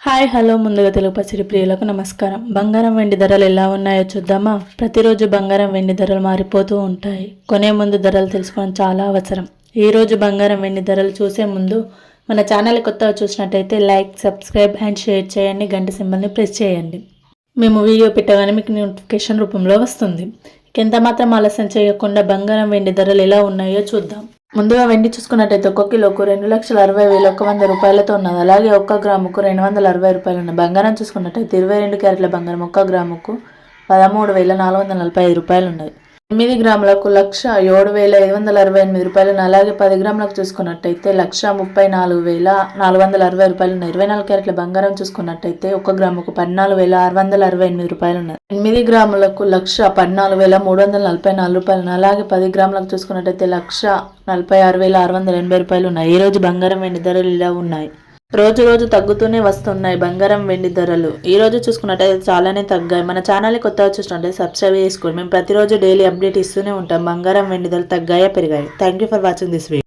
Hi hello ముందుగా తెలుగు పసిడి ప్రియులకు నమస్కారం. బంగారం వెండి ధరలు ఎలా ఉన్నాయో చూద్దామా. ప్రతిరోజు బంగారం వెండి ధరలు మారిపోతూ ఉంటాయి. కొనే ముందు ధరలు తెలుసుకోవడం చాలా అవసరం. ఈ రోజు బంగారం వెండి ధరలు చూసే ముందు మన ఛానల్ కొత్తగా చూసినట్టయితే లైక్, సబ్స్క్రైబ్ అండ్ షేర్ చేయండి. గంట సింబల్ని ప్రెస్ చేయండి. మేము వీడియో పెట్టగానే మీకు నోటిఫికేషన్ రూపంలో వస్తుంది. ఎంత మాత్రం ఆలస్యం చేయకుండా బంగారం వెండి ధరలు ఎలా ఉన్నాయో చూద్దాం. ముందుగా వెండి చూసుకున్నట్టయితే ఒక్క కిలోకు 2,60,100 రూపాయలతో ఉన్నది. అలాగే 1 గ్రాముకు 260 రూపాయలు ఉన్నాయి. బంగారం చూసుకున్నట్టయితే 22 క్యారెట్ల బంగారం 1 గ్రాముకు 13,445 రూపాయలు ఉన్నాయి. 8 గ్రాములకు 1,07,568 రూపాయలు ఉన్నాయి. అలాగే 10 గ్రాములకు చూసుకున్నట్టయితే 1,34,460 రూపాయలు ఉన్నాయి. 24 క్యారెట్ల బంగారం చూసుకున్నట్టయితే 1 గ్రాముకు 14,668 రూపాయలు ఉన్నాయి. 8 గ్రాములకు 1,14,344 రూపాయలు ఉన్నాయి. అలాగే 10 గ్రాములకు చూసుకున్నట్టయితే 1,46,680 రూపాయలు ఉన్నాయి. ఈ రోజు బంగారం వెండి ధరలు ఇలా ఉన్నాయి. రోజు రోజు తగ్గుతూనే వస్తున్నాయి బంగారం వెండి ధరలు. ఈ రోజు చూసుకున్నట్టయితే చాలానే తగ్గాయి. మన ఛానల్ని కొత్తగా చూసినట్టయితే సబ్స్క్రైబ్ చేసుకోండి. మేము ప్రతిరోజు డైలీ అప్డేట్ ఇస్తూనే ఉంటాం. బంగారం వెండి ధరలు తగ్గాయా పెరిగాయి. Thank you for watching this video.